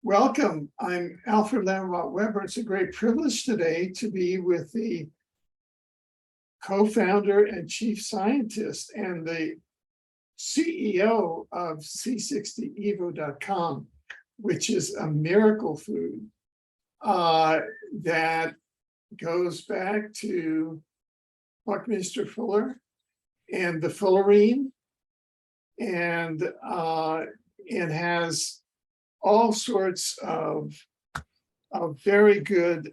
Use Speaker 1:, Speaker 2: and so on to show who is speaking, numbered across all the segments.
Speaker 1: Welcome. I'm Alfred Lambremont Webre. It's a great privilege today to be with the co-founder and chief scientist and the CEO of C60evo.com, which is a miracle food that goes back to Buckminster Fuller and the fullerene, and has all sorts of very good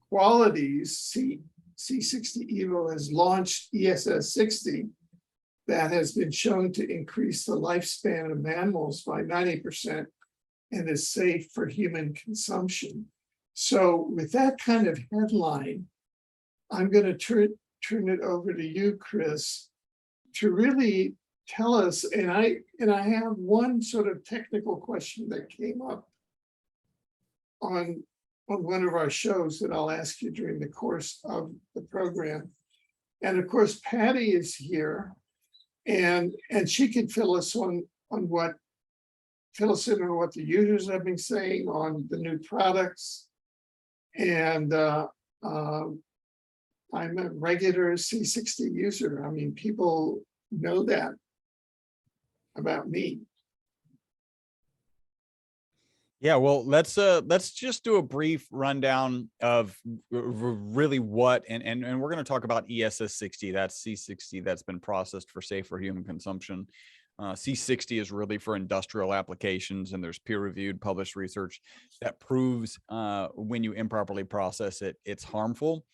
Speaker 1: qualities. C60 Evo has launched ESS60 that has been shown to increase the lifespan of mammals by 90% and is safe for human consumption. So with that kind of headline, I'm going to turn it over to you, Chris, to really tell us, and I have one sort of technical question that came up on one of our shows that I'll ask you during the course of the program. And of course, Patty is here, and she can fill us in on what the users have been saying on the new products. And I'm a regular C60 user. I mean, people know that about me.
Speaker 2: Yeah, well, let's just do a brief rundown of really what, and we're going to talk about ESS60. That's C60 that's been processed for safer human consumption. C60 is really for industrial applications, and there's peer-reviewed published research that proves when you improperly process it, it's harmful.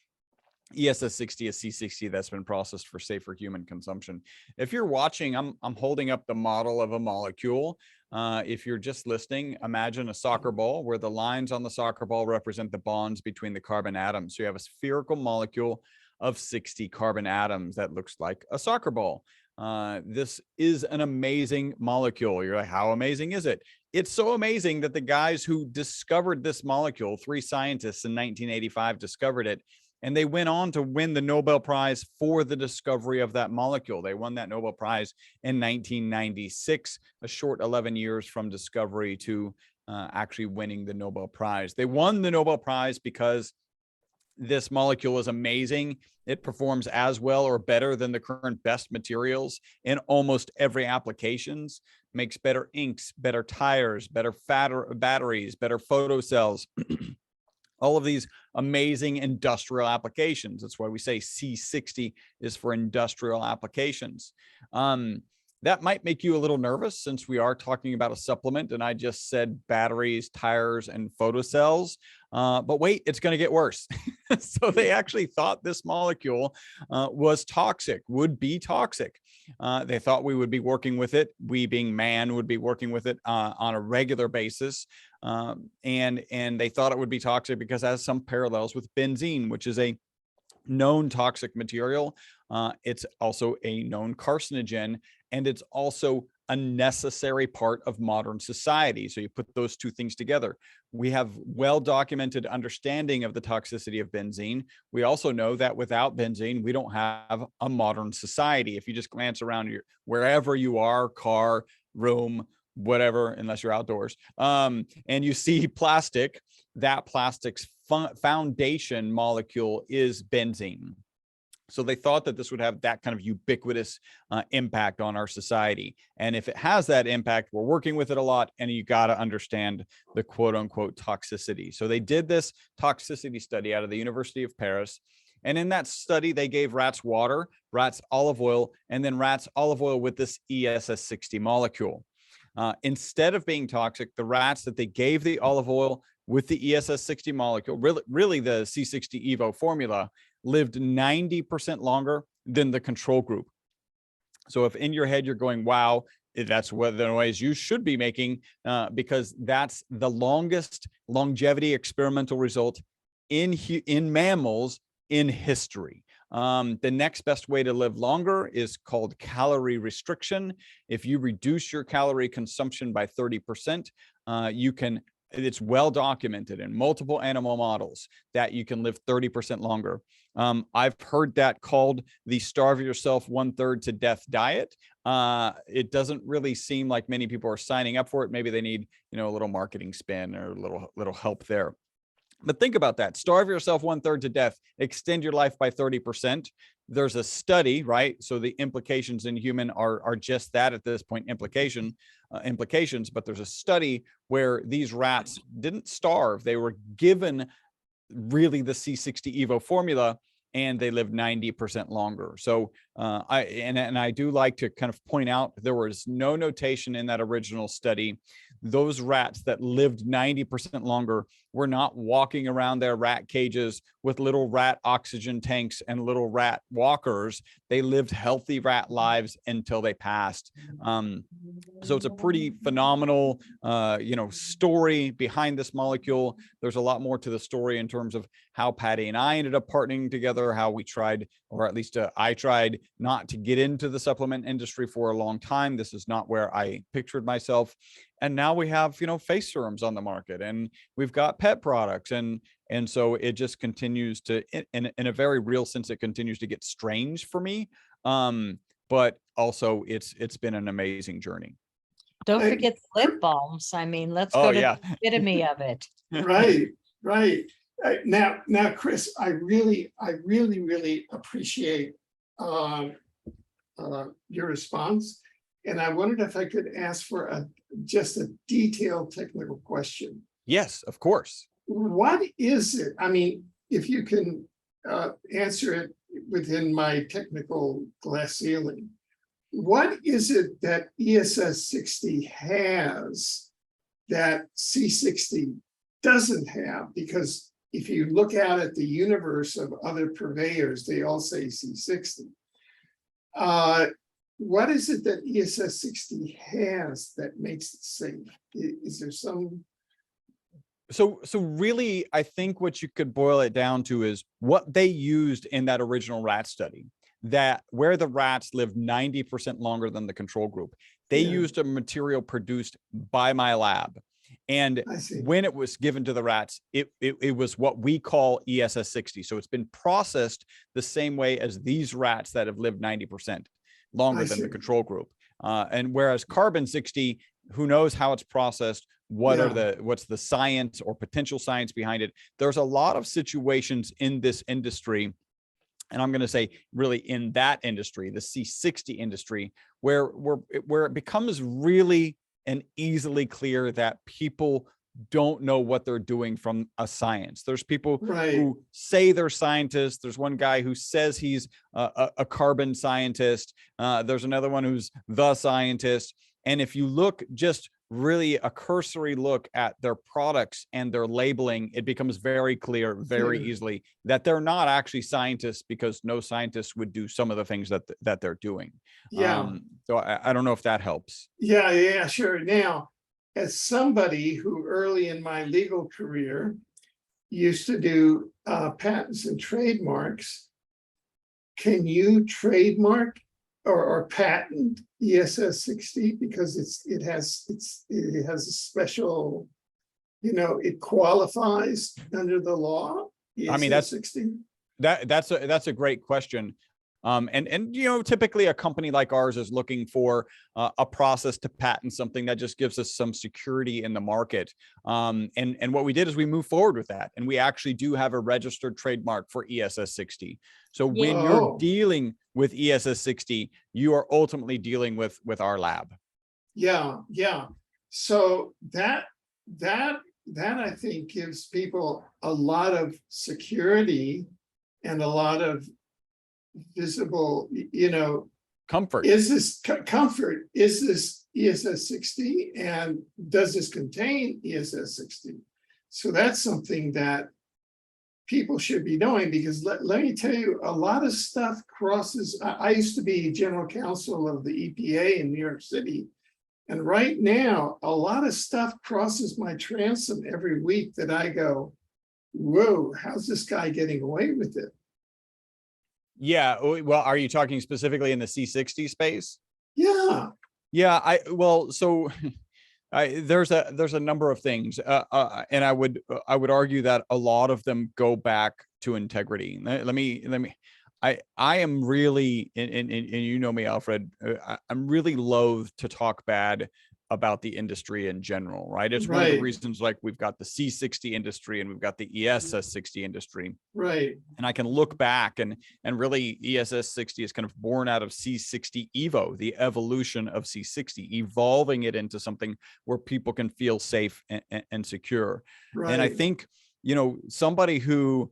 Speaker 2: ESS60 is C60 that's been processed for safer human consumption. If you're watching, I'm holding up the model of a molecule. If you're just listening, imagine a soccer ball where the lines on the soccer ball represent the bonds between the carbon atoms. So you have a spherical molecule of 60 carbon atoms that looks like a soccer ball. This is an amazing molecule. You're like, how amazing is it? It's so amazing that the guys who discovered this molecule, 3 scientists in 1985 discovered it, and they went on to win the Nobel Prize for the discovery of that molecule. They won that Nobel Prize in 1996, a short 11 years from discovery to actually winning the Nobel Prize. They won the Nobel Prize because this molecule is amazing. It performs as well or better than the current best materials in almost every applications, makes better inks, better tires, better batteries, better photocells. All of these amazing industrial applications. That's why we say C60 is for industrial applications. That might make you a little nervous since we are talking about a supplement and I just said batteries, tires, and photocells. But wait, it's going to get worse. So they actually thought this molecule was toxic, would be toxic. They thought we would be working with it. We being man would be working with it on a regular basis. And they thought it would be toxic because it has some parallels with benzene, which is a known toxic material. It's also a known carcinogen, and it's also a necessary part of modern society. So you put those two things together. We have well-documented understanding of the toxicity of benzene. We also know that without benzene, we don't have a modern society. If you just glance around wherever you are, car, room, whatever, unless you're outdoors, and you see plastic, that plastic's foundation molecule is benzene. So they thought that this would have that kind of ubiquitous impact on our society. And if it has that impact, we're working with it a lot, and you got to understand the quote unquote toxicity. So they did this toxicity study out of the University of Paris. And in that study, they gave rats water, rats olive oil, and then rats olive oil with this ESS60 molecule. Instead of being toxic, the rats that they gave the olive oil with the ESS60 molecule, really the C60 Evo formula, lived 90% longer than the control group. So if in your head you're going, wow, that's what the noise you should be making, because that's the longest longevity experimental result in mammals in history. The next best way to live longer is called calorie restriction. If you reduce your calorie consumption by 30%, you can it's well documented in multiple animal models that you can live 30% longer. I've heard that called the starve yourself 1/3 to death diet. It doesn't really seem like many people are signing up for it. Maybe they need, a little marketing spin or a little help there. But think about that. Starve yourself 1/3 to death, extend your life by 30%. There's a study, right? So the implications in human are just that at this point, implications. But there's a study where these rats didn't starve. They were given really the C60 Evo formula, and they lived 90% longer. So I do like to kind of point out there was no notation in that original study. Those rats that lived 90% longer were not walking around their rat cages with little rat oxygen tanks and little rat walkers. They lived healthy rat lives until they passed. So it's a pretty phenomenal, story behind this molecule. There's a lot more to the story in terms of how Patty and I ended up partnering together, how we tried, or at least I tried not to get into the supplement industry for a long time. This is not where I pictured myself. And now we have, face serums on the market, and we've got pet products. And so it just continues to, in a very real sense, it continues to get strange for me. But also it's been an amazing journey.
Speaker 3: Don't forget the lip balms. I mean, let's
Speaker 2: Oh,
Speaker 3: go to
Speaker 2: yeah.
Speaker 3: the epitome of it.
Speaker 1: Right. Now, Chris, I really appreciate your response. And I wondered if I could ask for just a detailed technical question.
Speaker 2: Yes, of course.
Speaker 1: What is it? I mean, if you can answer it within my technical glass ceiling, what is it that ESS60 has that C60 doesn't have? Because if you look out at the universe of other purveyors, they all say C60. What is it that ESS60 has that makes it safe? Is there some?
Speaker 2: So really, I think what you could boil it down to is what they used in that original rat study, that where the rats lived 90% longer than the control group. They used a material produced by my lab. And when it was given to the rats, it was what we call ESS60. So it's been processed the same way as these rats that have lived 90% longer than the control group. And whereas carbon 60, who knows how it's processed, what's the science or potential science behind it. There's a lot of situations in this industry, and I'm going to say really in that industry, the C60 industry, where it becomes really and easily clear that people don't know what they're doing from a science. There's people who say they're scientists. There's one guy who says he's a carbon scientist. There's another one who's the scientist. And if you look just really a cursory look at their products and their labeling, it becomes very clear very easily that they're not actually scientists, because no scientist would do some of the things that they're doing. So I don't know if that helps.
Speaker 1: Yeah, sure. Now, as somebody who early in my legal career used to do patents and trademarks, can you trademark or patent ESS60 because it has a special, it qualifies under the law?
Speaker 2: I mean, that's a great question. And typically a company like ours is looking for a process to patent something that just gives us some security in the market. And what we did is we moved forward with that, and we actually do have a registered trademark for ESS60. So when you're dealing with ESS60, you are ultimately dealing with our lab.
Speaker 1: Yeah. So that I think gives people a lot of security and a lot of visible,
Speaker 2: comfort.
Speaker 1: Is this comfort? Is this ESS60, and does this contain ESS60? So that's something that people should be knowing, because let me tell you, a lot of stuff crosses. I used to be general counsel of the EPA in New York City, and right now a lot of stuff crosses my transom every week that I go, whoa, how's this guy getting away with it?
Speaker 2: Yeah. Well, are you talking specifically in the C60 space?
Speaker 1: Yeah.
Speaker 2: So there's a number of things, and I would argue that a lot of them go back to integrity. Let me. I am really, and you know me, Alfred. I'm really loath to talk bad about the industry in general, right? It's one of the
Speaker 1: Right.
Speaker 2: reasons, like, we've got the C60 industry and we've got the ESS60 industry.
Speaker 1: Right.
Speaker 2: And I can look back and really ESS60 is kind of born out of C60 Evo, the evolution of C60, evolving it into something where people can feel safe and secure. And I
Speaker 1: Right.
Speaker 2: think, you know, somebody who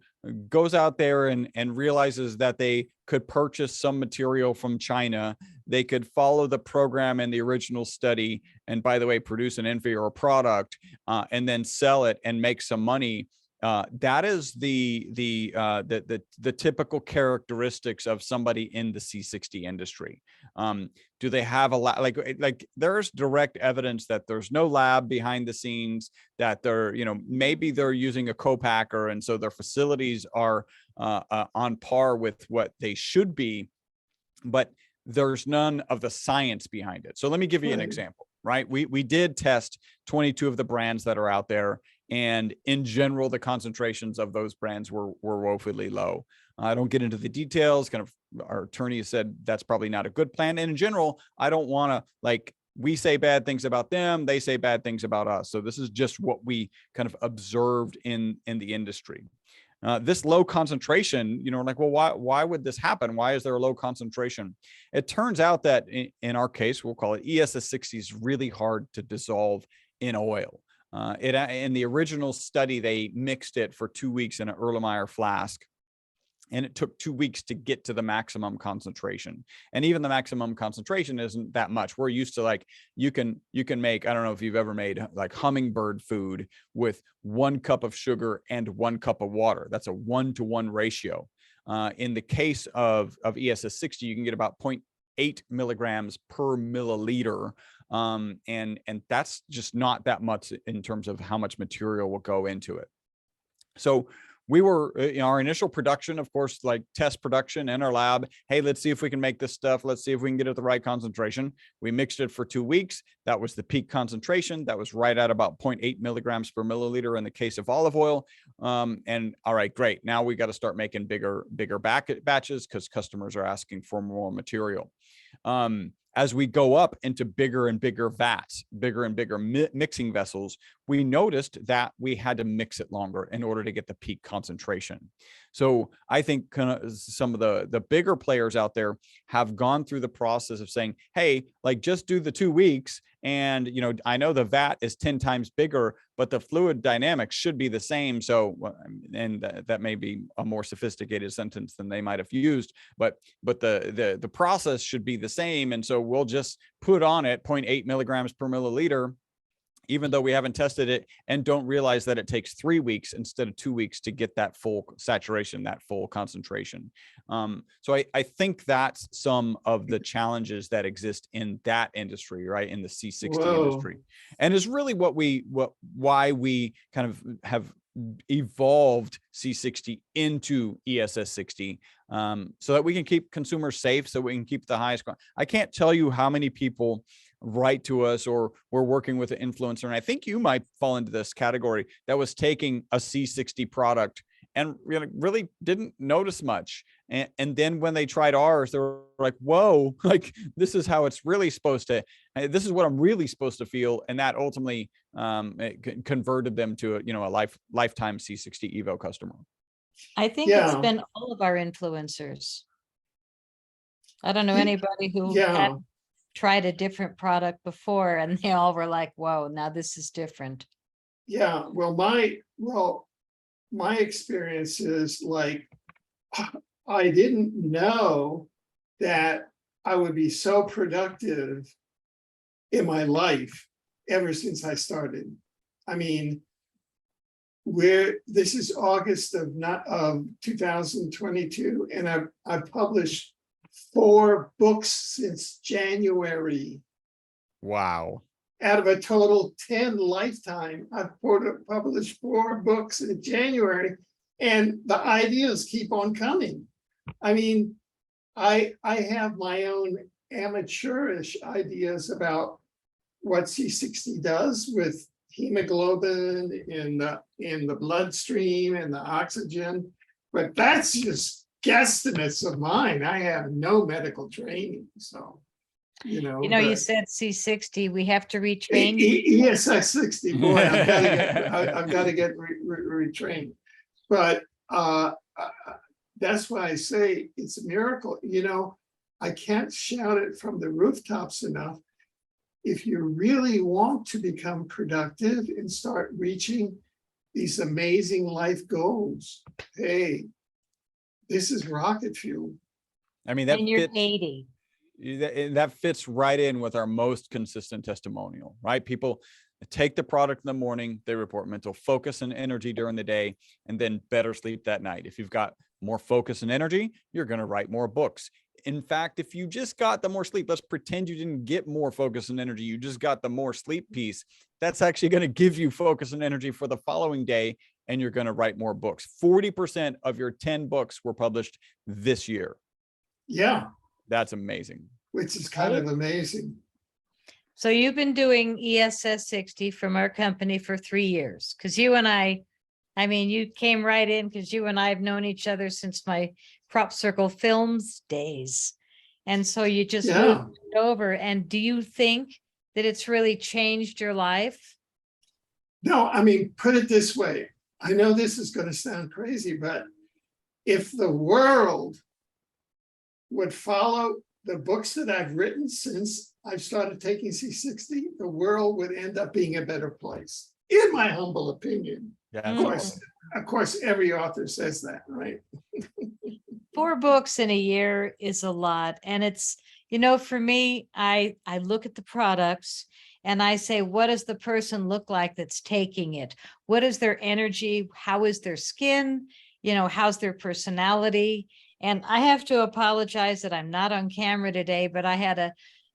Speaker 2: goes out there and realizes that they could purchase some material from China, they could follow the program in the original study, and by the way, produce an inferior product, and then sell it and make some money. That is the typical characteristics of somebody in the C60 industry. Do they have a lot, like there's direct evidence that there's no lab behind the scenes, that they're, you know, maybe they're using a co-packer, and so their facilities are on par with what they should be, but there's none of the science behind it. So let me give you an example, right? We did test 22 of the brands that are out there, and in general, the concentrations of those brands were woefully low. I don't get into the details. Kind of, our attorney said that's probably not a good plan. And in general, I don't want to, like, we say bad things about them, they say bad things about us. So this is just what we kind of observed in the industry. This low concentration, you know, like, well, why would this happen? Why is there a low concentration? It turns out that in our case, we'll call it ESS60, is really hard to dissolve in oil. In the original study, they mixed it for 2 weeks in an Erlenmeyer flask, and it took 2 weeks to get to the maximum concentration. And even the maximum concentration isn't that much. We're used to, like, you can make, I don't know if you've ever made like hummingbird food with 1 cup of sugar and 1 cup of water. That's a 1-to-1 ratio. In the case of ESS60, you can get about 0.8 milligrams per milliliter. And that's just not that much in terms of how much material will go into it. So we were, in our initial production, of course, like test production in our lab. Hey, let's see if we can make this stuff. Let's see if we can get it at the right concentration. We mixed it for 2 weeks. That was the peak concentration. That was right at about 0.8 milligrams per milliliter in the case of olive oil. And all right, great. Now we got to start making bigger batches because customers are asking for more material. As we go up into bigger and bigger vats, bigger and bigger mixing vessels, we noticed that we had to mix it longer in order to get the peak concentration. So I think kind of some of the bigger players out there have gone through the process of saying, hey, like, just do the 2 weeks. And, you know, I know the vat is 10 times bigger, but the fluid dynamics should be the same. So, and that may be a more sophisticated sentence than they might have used, but the process should be the same. And so we'll just put on it 0.8 milligrams per milliliter, even though we haven't tested it, and don't realize that it takes 3 weeks instead of 2 weeks to get that full saturation, that full concentration. So I think that's some of the challenges that exist in that industry, right? In the C60 industry. And is really why we kind of have evolved C60 into ESS60, so that we can keep consumers safe, so we can keep the highest. I can't tell you how many people write to us, or we're working with an influencer, and I think you might fall into this category, that was taking a C60 product and really didn't notice much. And then when they tried ours, they were like, whoa, like, this is how it's really supposed to, this is what I'm really supposed to feel. And that ultimately it converted them to a lifetime C60 Evo customer.
Speaker 3: I think it's been all of our influencers. I don't know anybody who had tried a different product before, and they all were like, whoa, now this is different.
Speaker 1: Yeah, well, my experience is, like, I didn't know that I would be so productive in my life ever since I started. I mean, this is August of 2022, and I've published 4 books since January.
Speaker 2: Wow.
Speaker 1: Out of a total 10 lifetime, I've published 4 books in January, and the ideas keep on coming. I mean, I have my own amateurish ideas about what C60 does with hemoglobin in the bloodstream and the oxygen, but that's just guesstimates of mine. I have no medical training, so
Speaker 3: You said C60, we have to retrain you.
Speaker 1: ESS60, boy, I've got to get retrained. But that's why I say it's a miracle. I can't shout it from the rooftops enough. If you really want to become productive and start reaching these amazing life goals, hey, this is rocket fuel.
Speaker 2: I mean,
Speaker 3: and you're 80.
Speaker 2: That fits right in with our most consistent testimonial, right? People take the product in the morning, they report mental focus and energy during the day, and then better sleep that night. If you've got more focus and energy, you're going to write more books. In fact, if you just got the more sleep, let's pretend you didn't get more focus and energy, you just got the more sleep piece. That's actually going to give you focus and energy for the following day, and you're going to write more books. 40% of your 10 books were published this year.
Speaker 1: Yeah.
Speaker 2: That's amazing.
Speaker 1: Which is kind of amazing.
Speaker 3: So you've been doing ESS60 from our company for 3 years, because you and I mean, you came right in because you and I have known each other since my Crop Circle Films days. And so you just moved over. And do you think that it's really changed your life?
Speaker 1: No, I mean, put it this way. I know this is going to sound crazy, but if the world would follow the books that I've written since I've started taking C60, the world would end up being a better place, in my humble opinion.
Speaker 2: Yeah,
Speaker 1: of course, every author says that, right?
Speaker 3: 4 books in a year is a lot. And it's, for me, I look at the products and I say, what does the person look like that's taking it? What is their energy? How is their skin? How's their personality? And I have to apologize that I'm not on camera today, but I had a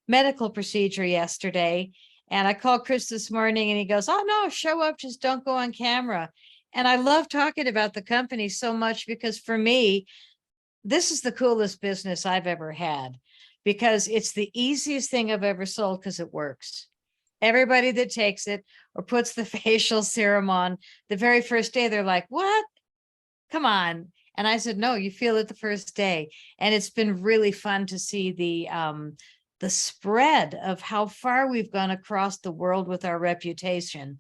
Speaker 3: medical procedure yesterday. And I called Chris this morning and he goes, oh no, show up, just don't go on camera. And I love talking about the company so much because for me, this is the coolest business I've ever had, because it's the easiest thing I've ever sold because it works. Everybody that takes it or puts the facial serum on the very first day, they're like, what? Come on. And I said, no, you feel it the first day. And it's been really fun to see the spread of how far we've gone across the world with our reputation.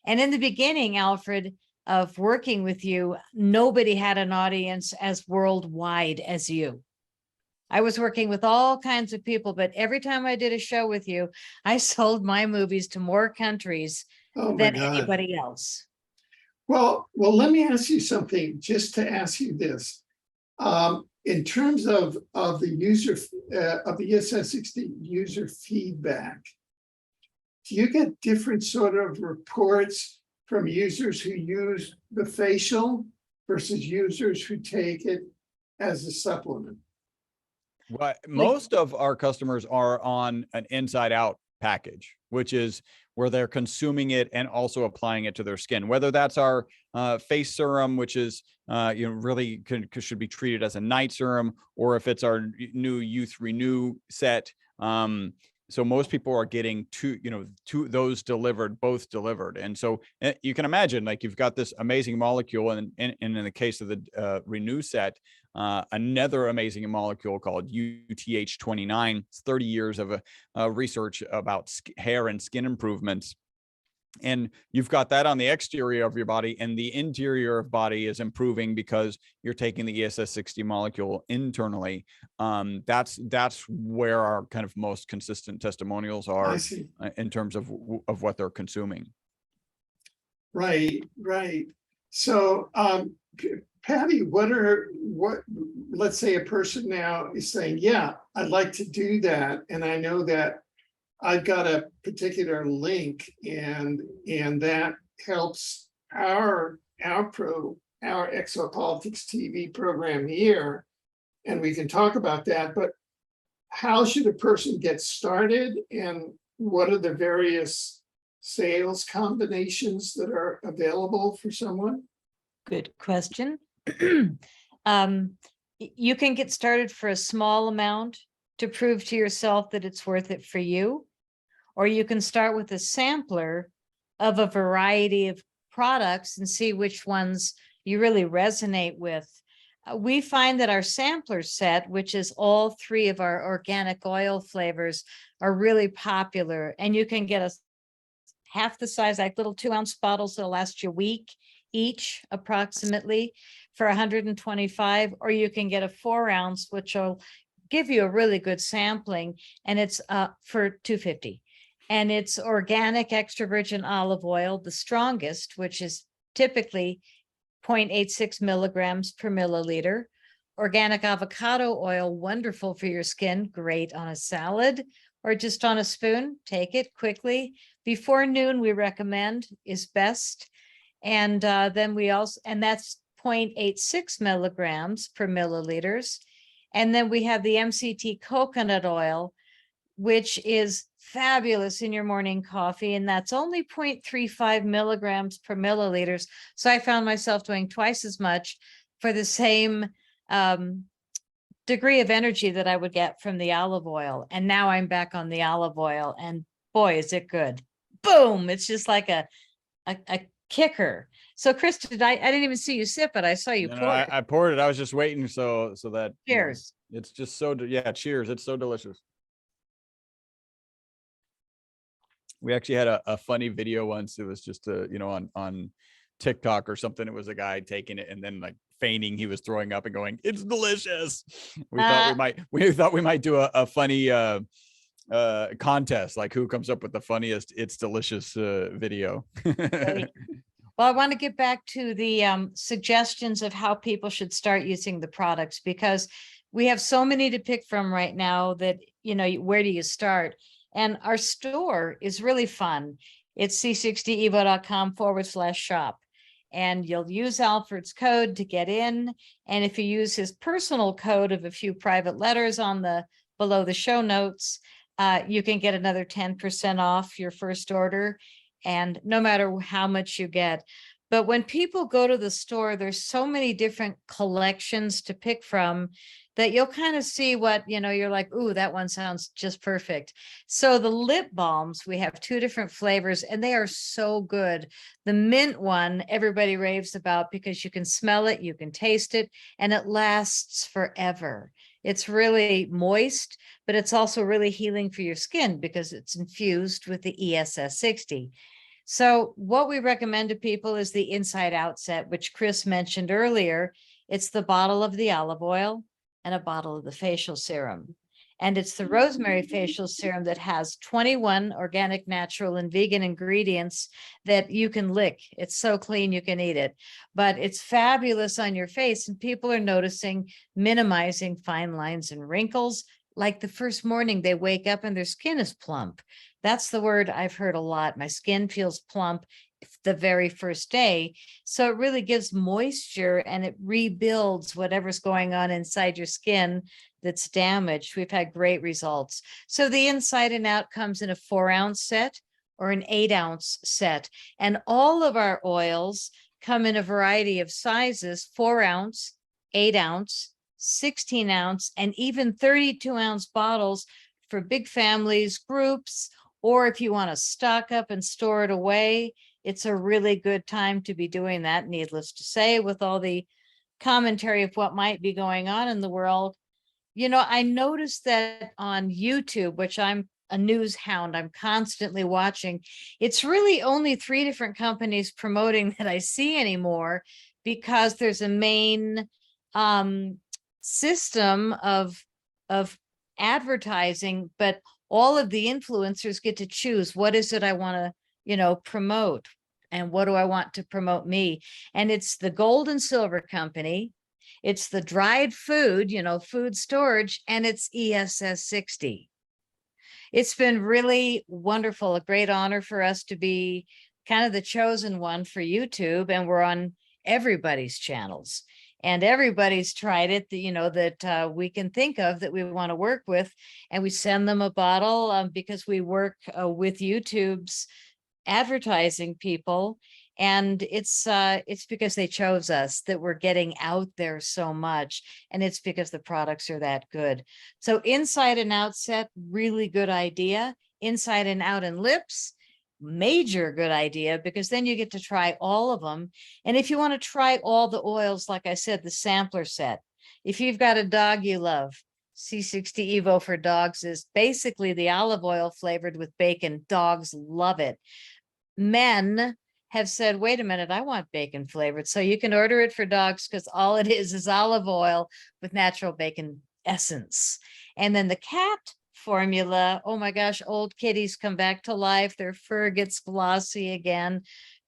Speaker 3: And in the beginning, Alfred, of working with you, nobody had an audience as worldwide as you. I was working with all kinds of people, but every time I did a show with you, I sold my movies to more countries than anybody else.
Speaker 1: Well, let me ask you something, just to ask you this. In terms of the user of the ESS60 user feedback, do you get different sort of reports from users who use the facial versus users who take it as a supplement?
Speaker 2: Well, most of our customers are on an inside out package, which is where they're consuming it and also applying it to their skin, whether that's our face serum, which is really should be treated as a night serum, or if it's our new Youth Renew set. So most people are getting two those delivered, both delivered. And so you can imagine, like, you've got this amazing molecule, and in the case of the Renew set, another amazing molecule called UTH29. It's 30 years of research about hair and skin improvements. And you've got that on the exterior of your body, and the interior of body is improving because you're taking the ESS60 molecule internally. That's where our kind of most consistent testimonials are in terms of what they're consuming.
Speaker 1: Right. So, Patty, let's say a person now is saying, yeah, I'd like to do that, and I know that I've got a particular link, and that helps our Exopolitics TV program here, and we can talk about that. But how should a person get started, and what are the various sales combinations that are available for someone?
Speaker 3: Good question. You can get started for a small amount to prove to yourself that it's worth it for you. or you can start with a sampler of a variety of products and see which ones you really resonate with. We find that our sampler set, which is all 3 of our organic oil flavors, are really popular. And you can get a half the size, like little 2-ounce bottles that'll last you a week each, approximately, for 125, or you can get a 4-ounce, which will give you a really good sampling, and it's for 250. And it's organic extra virgin olive oil, the strongest, which is typically 0.86 milligrams per milliliter. Organic avocado oil, wonderful for your skin, great on a salad or just on a spoon. Take it quickly. Before noon, we recommend, is best. And then we also, and that's 0.86 milligrams per milliliters. And then we have the MCT coconut oil, which is fabulous in your morning coffee, and that's only 0.35 milligrams per milliliters. So I found myself doing twice as much for the same degree of energy that I would get from the olive oil. And now I'm back on the olive oil, and boy, is it good. Boom! It's just like a kicker. So Chris, I didn't even see you sip it. I saw you pour it.
Speaker 2: I poured it. I was just waiting so that
Speaker 3: Cheers.
Speaker 2: It's just so yeah, cheers. It's so delicious. We actually had a funny video once. It was just on TikTok or something. It was a guy taking it and then like feigning he was throwing up and going, "It's delicious." We thought we might do a funny contest, like who comes up with the funniest "It's delicious" video.
Speaker 3: Well, I want to get back to the suggestions of how people should start using the products, because we have so many to pick from right now that, where do you start? And our store is really fun. It's c60evo.com/shop. And you'll use Alfred's code to get in. And if you use his personal code of a few private letters below the show notes, you can get another 10% off your first order. And no matter how much you get. But when people go to the store, there's so many different collections to pick from that you'll kind of see what, you're like, ooh, that one sounds just perfect. So the lip balms, we have 2 different flavors, and they are so good. The mint one, everybody raves about because you can smell it, you can taste it, and it lasts forever. It's really moist, but it's also really healing for your skin because it's infused with the ESS60. So what we recommend to people is the inside out set, which Chris mentioned earlier. It's the bottle of the olive oil and a bottle of the facial serum. And it's the rosemary facial serum that has 21 organic, natural, and vegan ingredients that you can lick. It's so clean you can eat it. But it's fabulous on your face, and people are noticing minimizing fine lines and wrinkles. Like the first morning they wake up and their skin is plump. That's the word I've heard a lot. My skin feels plump the very first day. So it really gives moisture and it rebuilds whatever's going on inside your skin that's damaged. We've had great results. So the inside and out comes in a 4-ounce set or an 8-ounce set. And all of our oils come in a variety of sizes: 4-ounce, 8-ounce, 16-ounce, and even 32-ounce bottles for big families, groups, or if you want to stock up and store it away. It's a really good time to be doing that, needless to say, with all the commentary of what might be going on in the world. I noticed that on YouTube, which I'm a news hound, I'm constantly watching, it's really only 3 different companies promoting that I see anymore, because there's a main system of advertising, but all of the influencers get to choose what is it I want to promote, and what do I want to promote me. And it's the gold and silver company, it's the dried food, food storage, and it's ESS60. It's been really wonderful, a great honor for us to be kind of the chosen one for YouTube, and we're on everybody's channels. And everybody's tried it, that we can think of that we want to work with. And we send them a bottle because we work with YouTube's advertising people. And it's because they chose us that we're getting out there so much. And it's because the products are that good. So inside and out set, really good idea. inside and out and lips, major good idea, because then you get to try all of them. And if you want to try all the oils, like I said, the sampler set, if you've got a dog you love, C60 Evo for dogs is basically the olive oil flavored with bacon. Dogs love it. Men have said, wait a minute, I want bacon flavored. So you can order it for dogs, because all it is olive oil with natural bacon essence. And then the cat formula, oh my gosh, old kitties come back to life. Their fur gets glossy again.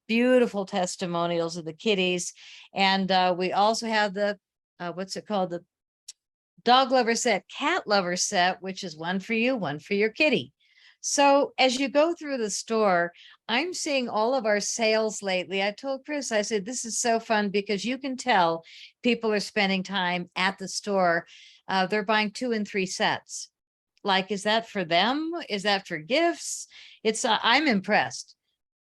Speaker 3: Beautiful testimonials of the kitties. And we also have the, what's it called? The dog lover set, cat lover set, which is one for you, one for your kitty. So as you go through the store, I'm seeing all of our sales lately. I told Chris, I said, this is so fun, because you can tell people are spending time at the store. They're buying 2 and 3 sets. Like, is that for them? Is that for gifts? It's, I'm impressed.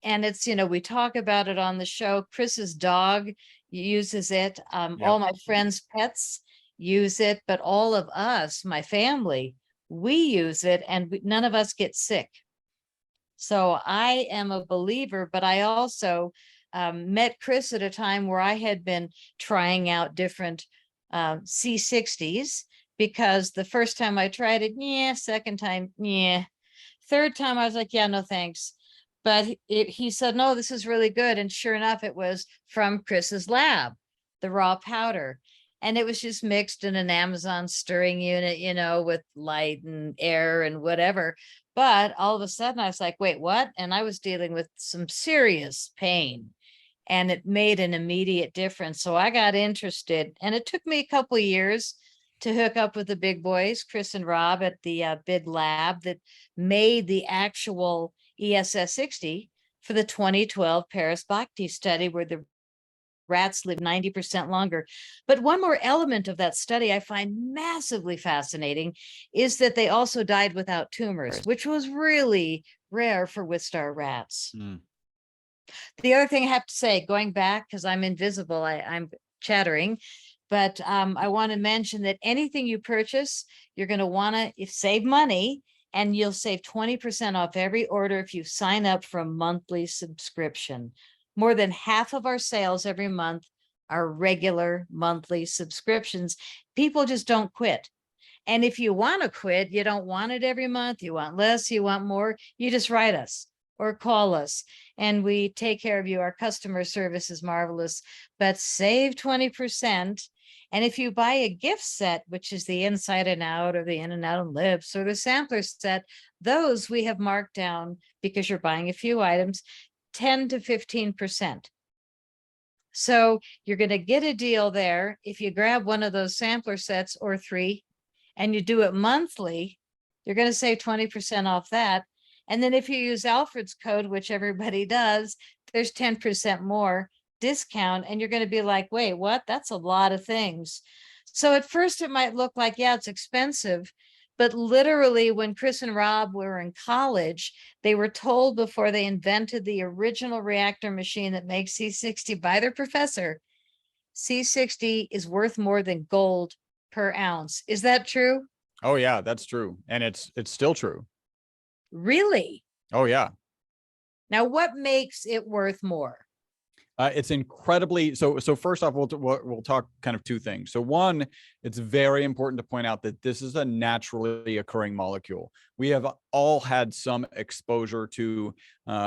Speaker 3: And it's, you know, we talk about it on the show. Chris's dog uses it. All my friends' pets use it, but all of us, my family, we use it, and none of us get sick. So I am a believer, but I also met Chris at a time where I had been trying out different C60s, because the first time I tried it, yeah, second time, yeah, third time I was like, yeah, no thanks. But he said, no, this is really good. And sure enough, it was from Chris's lab, the raw powder. And it was just mixed in an Amazon stirring unit, you know, with light and air and whatever. But all of a sudden I was like, wait, what? And I was dealing with some serious pain, and it made an immediate difference. So I got interested, and it took me a couple of years to hook up with the big boys, Chris and Rob at the big lab that made the actual ESS60 for the 2012 Paris Bhakti study, where the rats live 90% longer. But one more element of that study I find massively fascinating is that they also died without tumors, which was really rare for Wistar rats. The other thing I have to say, going back, because I'm invisible, I'm chattering, but I want to mention that anything you purchase, you're going to want to save money, and you'll save 20% off every order if you sign up for a monthly subscription. More than half of our sales every month are regular monthly subscriptions. People just don't quit. And if you want to quit, you don't want it every month, you want less, you want more, you just write us or call us, and we take care of you. Our customer service is marvelous, but save 20%. And if you buy a gift set, which is the inside and out, or the in and out and lips, or the sampler set, those we have marked down, because you're buying a few items, 10 to 15%. So you're going to get a deal there. If you grab one of those sampler sets or 3, and you do it monthly, you're going to save 20% off that. And then if you use Alfred's code, which everybody does, there's 10% more discount, and you're going to be like, wait, what? That's a lot of things. So at first it might look like, yeah, it's expensive, but literally when Chris and Rob were in college, they were told before they invented the original reactor machine that makes C60 by their professor, C60 is worth more than gold per ounce. Is that true?
Speaker 2: Oh yeah, that's true. And it's still true.
Speaker 3: Really?
Speaker 2: Oh yeah.
Speaker 3: Now, what makes it worth more?
Speaker 2: It's incredibly so. First off, we'll talk kind of 2 things. So one, it's very important to point out that this is a naturally occurring molecule. We have all had some exposure to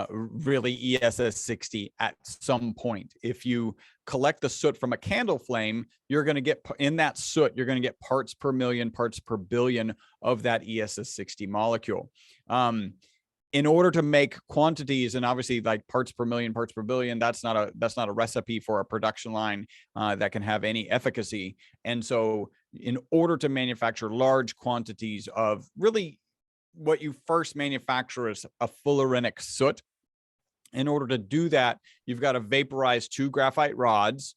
Speaker 2: really ESS60 at some point. If you collect the soot from a candle flame, you're going to get in that soot, you're going to get parts per million, parts per billion of that ESS60 molecule. In order to make quantities, and obviously like parts per million, parts per billion, that's not a recipe for a production line that can have any efficacy. And so in order to manufacture large quantities of really what you first manufacture is a fullerenic soot. In order to do that, you've got to vaporize 2 graphite rods.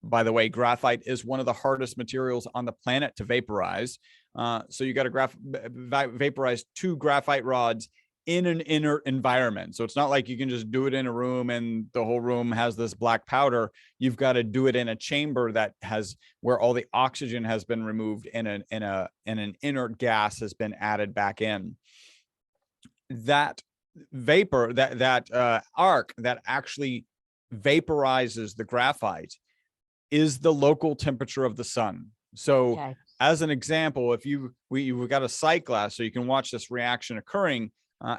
Speaker 2: By the way, graphite is one of the hardest materials on the planet to vaporize. So you got to vaporize 2 graphite rods in an inert environment. So it's not like you can just do it in a room and the whole room has this black powder. You've got to do it in a chamber that has where all the oxygen has been removed and an inert gas has been added back in. that vapor, that arc that actually vaporizes the graphite is the local temperature of the sun. So
Speaker 3: Okay.
Speaker 2: as an example, if we've got a sight glass, so you can watch this reaction occurring.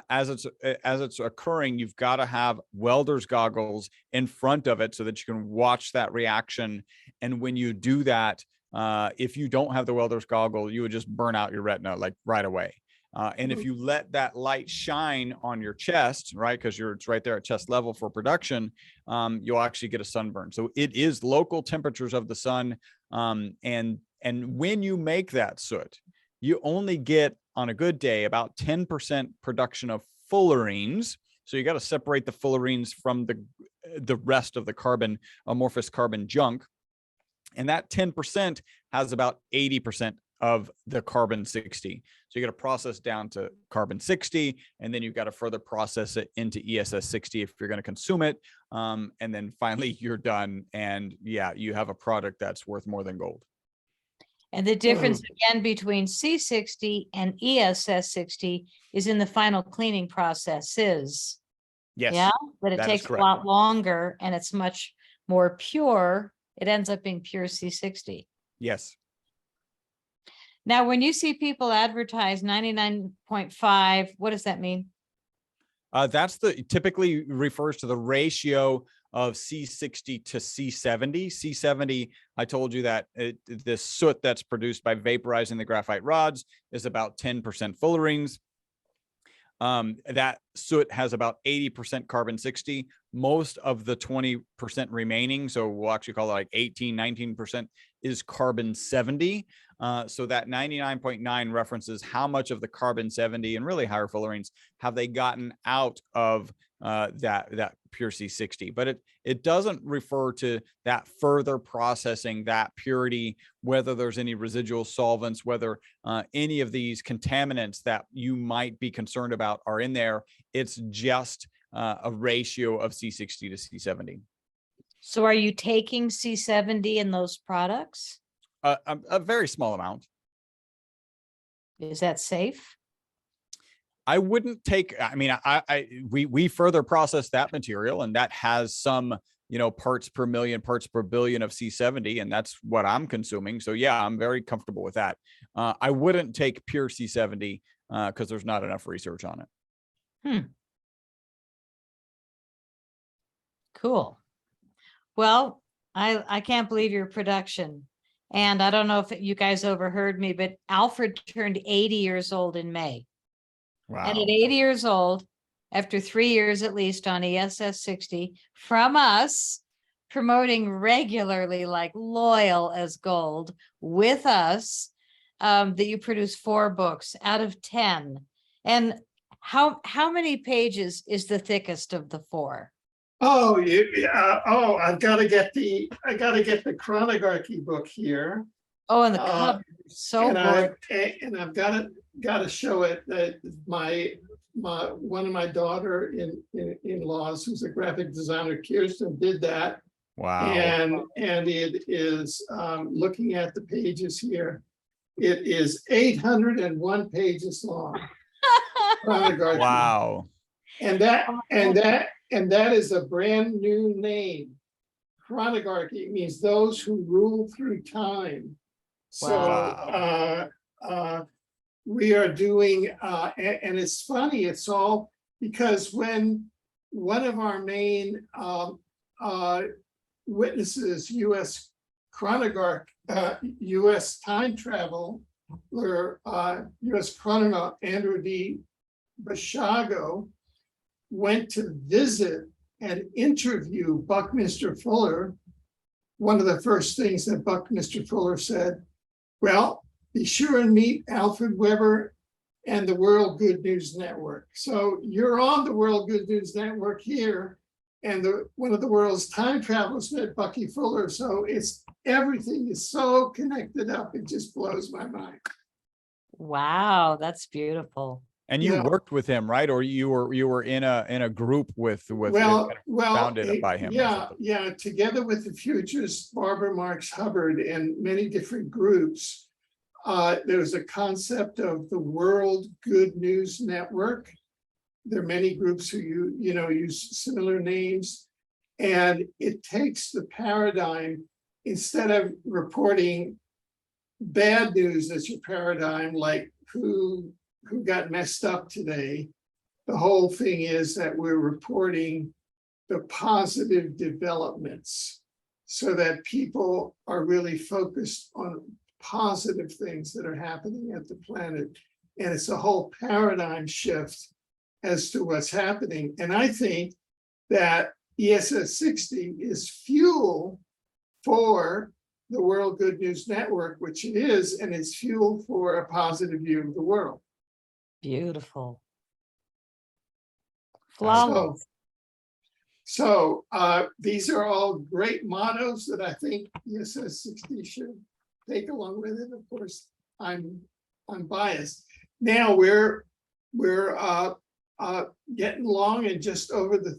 Speaker 2: As it's occurring, you've got to have welder's goggles in front of it so that you can watch that reaction. And when you do that, if you don't have the welder's goggle, you would just burn out your retina like right away. And if you let that light shine on your chest, right, because it's right there at chest level for production, you'll actually get a sunburn. So it is local temperatures of the sun. And when you make that soot, you only get, on a good day, about 10% production of fullerenes. So you got to separate the fullerenes from the rest of the carbon, amorphous carbon junk. And that 10% has about 80% of the carbon 60. So you got to process down to carbon 60, and then you've got to further process it into ESS60 if you're going to consume it. And then finally you're done. And yeah, you have a product that's worth more than gold.
Speaker 3: And the difference again between C60 and ESS60 is in the final cleaning processes.
Speaker 2: Yes.
Speaker 3: Yeah, but it
Speaker 2: that
Speaker 3: takes
Speaker 2: is
Speaker 3: a
Speaker 2: correct.
Speaker 3: lot longer and it's much more pure. It ends up being pure C60.
Speaker 2: Yes.
Speaker 3: Now, when you see people advertise 99.5, what does that mean?
Speaker 2: That's typically refers to the ratio of C60 to C70. C70, I told you that the soot that's produced by vaporizing the graphite rods is about 10% fullerenes. That soot has about 80% carbon 60. Most of the 20% remaining, so we'll actually call it like 18, 19%, is carbon 70. So that 99.9 references how much of the carbon 70 and really higher fullerenes have they gotten out of that pure C60, but it doesn't refer to that further processing, that purity, whether there's any residual solvents, whether any of these contaminants that you might be concerned about are in there. It's just a ratio of C60 to C70.
Speaker 3: So are you taking C70 in those products?
Speaker 2: A very small amount.
Speaker 3: Is that safe?
Speaker 2: I wouldn't take, I mean, we further process that material, and that has some, parts per million, parts per billion of C70, and that's what I'm consuming. So yeah, I'm very comfortable with that. I wouldn't take pure C70 because there's not enough research on it.
Speaker 3: Cool. Well, I can't believe your production. And I don't know if you guys overheard me, but Alfred turned 80 years old in May.
Speaker 2: Wow.
Speaker 3: And at 80 years old, after 3 years at least on ESS60, from us, promoting regularly like loyal as gold with us, that you produce 4 books out of 10. And how many pages is the thickest of the 4?
Speaker 1: Oh, I've got to get the chronography book here.
Speaker 3: Oh, and the cover, so good.
Speaker 1: And I've got to show it that one of my daughter-in-laws, who's a graphic designer, Kirsten, did that.
Speaker 2: Wow.
Speaker 1: And it is looking at the pages here. It is 801 pages long. Chronography.
Speaker 2: Wow.
Speaker 1: And that is a brand new name. Chronography means those who rule through time. So we are doing, and it's funny, it's all because when one of our main witnesses, U.S. chronograph, U.S. time travel, or U.S. chrononaut Andrew D. Bashago, went to visit and interview Buckminster Fuller, one of the first things that Buckminster Fuller said, well, be sure and meet Alfred Webre and the World Good News Network. So you're on the World Good News Network here, and one of the world's time travelers met Bucky Fuller. So everything is so connected up, it just blows my mind.
Speaker 3: Wow, that's beautiful.
Speaker 2: And you worked with him, right? Or you were in a group with founded by him.
Speaker 1: Yeah. Together with the Futures, Barbara Marx Hubbard, and many different groups, there was a concept of the World Good News Network, there are many groups who use similar names. And it takes the paradigm, instead of reporting bad news as your paradigm, like who got messed up today. The whole thing is that we're reporting the positive developments so that people are really focused on positive things that are happening at the planet. And it's a whole paradigm shift as to what's happening. And I think that ESS60 is fuel for the World Good News Network, which it is, and it's fuel for a positive view of the world.
Speaker 3: Beautiful.
Speaker 1: So,
Speaker 3: Flawless.
Speaker 1: so these are all great mottos that I think ESS60 should take along with it. Of course, I'm biased. Now we're getting along and just over the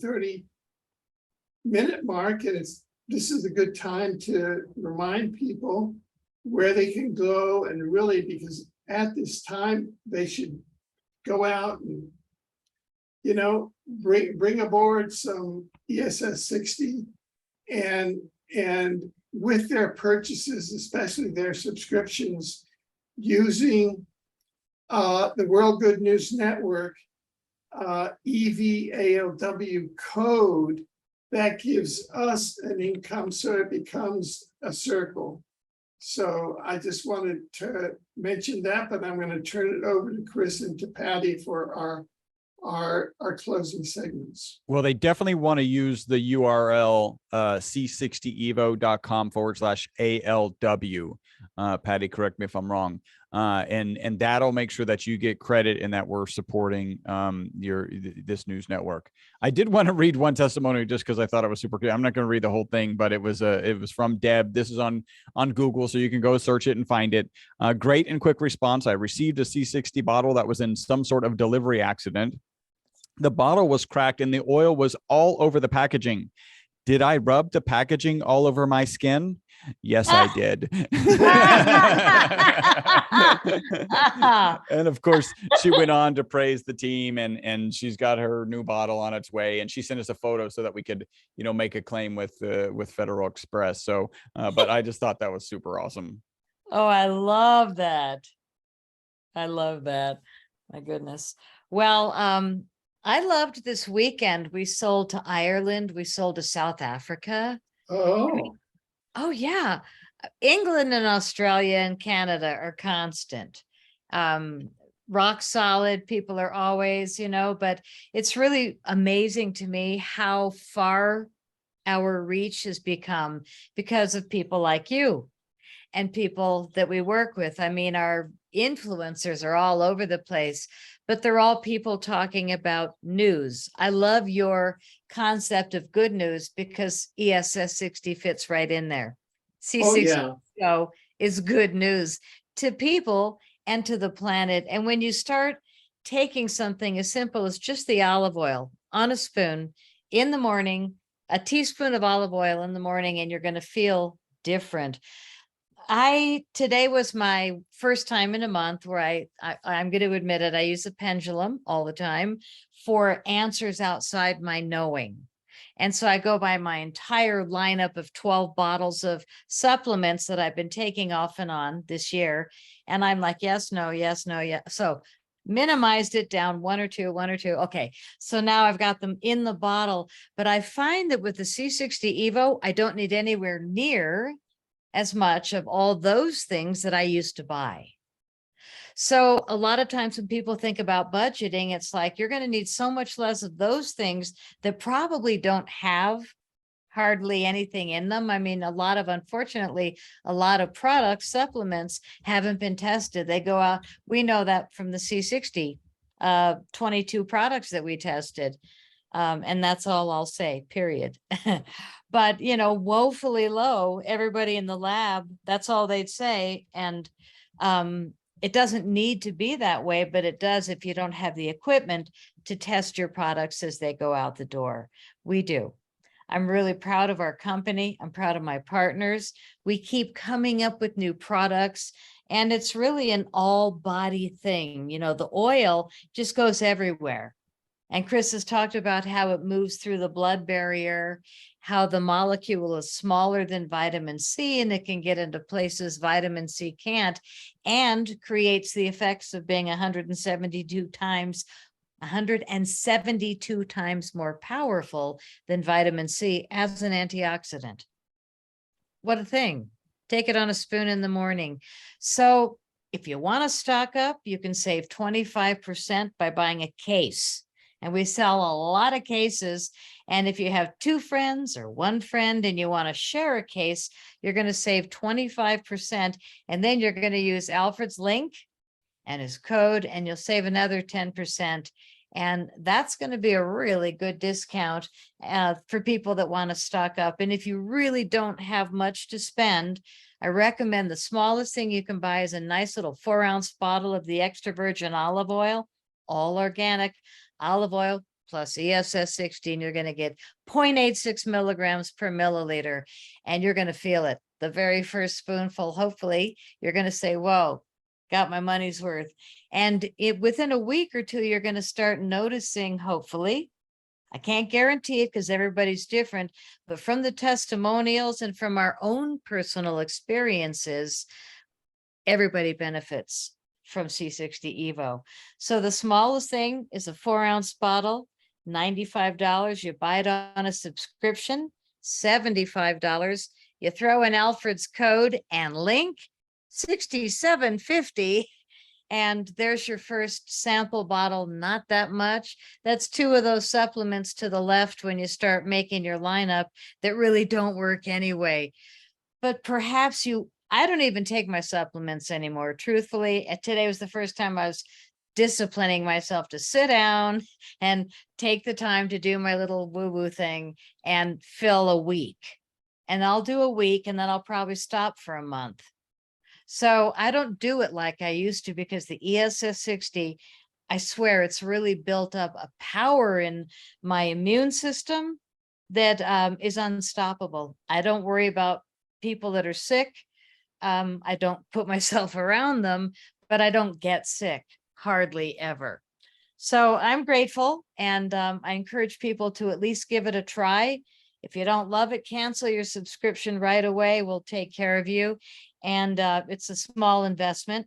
Speaker 1: 30-minute mark, and this is a good time to remind people where they can go, and really, because at this time they should go out and bring aboard some ESS60, and with their purchases, especially their subscriptions, using the World Good News Network EVALW code, that gives us an income, so it becomes a circle. So I just wanted to mention that, but I'm going to turn it over to Chris and to Patty for our closing segments.
Speaker 2: Well, they definitely want to use the URL c60evo.com/ALW. Patty, correct me if I'm wrong. And that'll make sure that you get credit and that we're supporting this news network. I did want to read one testimony just because I thought it was super good. I'm not going to read the whole thing, but it was from Deb. This is on Google, so you can go search it and find it. Great and quick response. I received a C60 bottle that was in some sort of delivery accident. The bottle was cracked and the oil was all over the packaging. Did I rub the packaging all over my skin? Yes, I did. And of course, she went on to praise the team, and she's got her new bottle on its way. And she sent us a photo so that we could, make a claim with Federal Express. So, but I just thought that was super awesome.
Speaker 3: Oh, I love that. I love that. My goodness. Well, I loved this weekend. We sold to Ireland. We sold to South Africa.
Speaker 1: Oh.
Speaker 3: Oh, yeah. England and Australia and Canada are constant. Rock solid. People are always, but it's really amazing to me how far our reach has become because of people like you and people that we work with. I mean, our influencers are all over the place, but they're all people talking about news. I love your concept of good news because ESS60 fits right in there. C60 is good news to people and to the planet. And when you start taking something as simple as just the olive oil on a spoon in the morning, a teaspoon of olive oil in the morning, and you're going to feel different. Today was my first time in a month where I'm going to admit it. I use a pendulum all the time for answers outside my knowing. And so I go by my entire lineup of 12 bottles of supplements that I've been taking off and on this year. And I'm like, yes, no, yes, no, yes. So minimized it down one or two. Okay. So now I've got them in the bottle, but I find that with the C60 Evo, I don't need anywhere near as much of all those things that I used to buy. So a lot of times when people think about budgeting, it's like you're going to need so much less of those things that probably don't have hardly anything in them. I mean, unfortunately, a lot of products, supplements haven't been tested. They go out. We know that from the C60, 22 products that we tested. And that's all I'll say, period. But, woefully low, everybody in the lab, that's all they'd say. And it doesn't need to be that way, but it does if you don't have the equipment to test your products as they go out the door. We do. I'm really proud of our company. I'm proud of my partners. We keep coming up with new products, and it's really an all body thing. The oil just goes everywhere. And Chris has talked about how it moves through the blood barrier, how the molecule is smaller than vitamin C and it can get into places vitamin C can't, and creates the effects of being 172 times more powerful than vitamin C as an antioxidant. What a thing. Take it on a spoon in the morning. So if you want to stock up, you can save 25% by buying a case. And we sell a lot of cases. And if you have 2 friends or 1 friend and you want to share a case, you're going to save 25%. And then you're going to use Alfred's link and his code, and you'll save another 10%. And that's going to be a really good discount for people that want to stock up. And if you really don't have much to spend, I recommend the smallest thing you can buy is a nice little 4-ounce bottle of the extra virgin olive oil, all organic olive oil plus ESS60, and you're going to get 0.86 milligrams per milliliter, and you're going to feel it. The very first spoonful, hopefully, you're going to say, whoa, got my money's worth. And within a week or 2, you're going to start noticing, hopefully, I can't guarantee it because everybody's different, but from the testimonials and from our own personal experiences, everybody benefits from C60 Evo. So the smallest thing is a 4-ounce bottle, $95. You buy it on a subscription, $75. You throw in Alfred's code and link, $67.50. And there's your first sample bottle, not that much. That's 2 of those supplements to the left when you start making your lineup that really don't work anyway. But perhaps I don't even take my supplements anymore. Truthfully, today was the first time I was disciplining myself to sit down and take the time to do my little woo-woo thing and fill a week. And I'll do a week and then I'll probably stop for a month. So I don't do it like I used to, because the ESS60, I swear it's really built up a power in my immune system that is unstoppable. I don't worry about people that are sick. I don't put myself around them, but I don't get sick hardly ever. So I'm grateful, and I encourage people to at least give it a try. If you don't love it, cancel your subscription right away. We'll take care of you. And it's a small investment,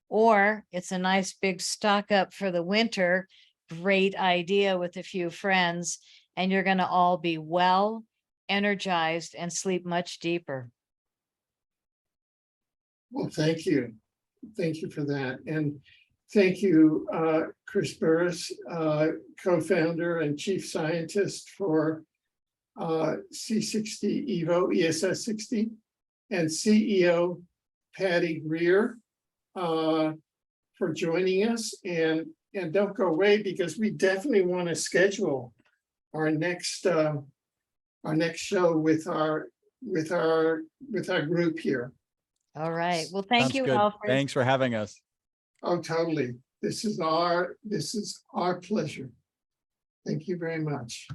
Speaker 3: or it's a nice big stock up for the winter. Great idea with a few friends, and you're going to all be well, energized, and sleep much deeper.
Speaker 1: Well, thank you. Thank you for that. And thank you, Chris Burres, co-founder and chief scientist for C60 Evo, ESS60, and CEO Patty Greer for joining us. And don't go away, because we definitely want to schedule our next show with our group here.
Speaker 3: All right. Well, thank
Speaker 2: Sounds
Speaker 3: you,
Speaker 2: good.
Speaker 3: Alfred.
Speaker 2: Thanks for having us.
Speaker 1: Oh, totally. This is our pleasure. Thank you very much.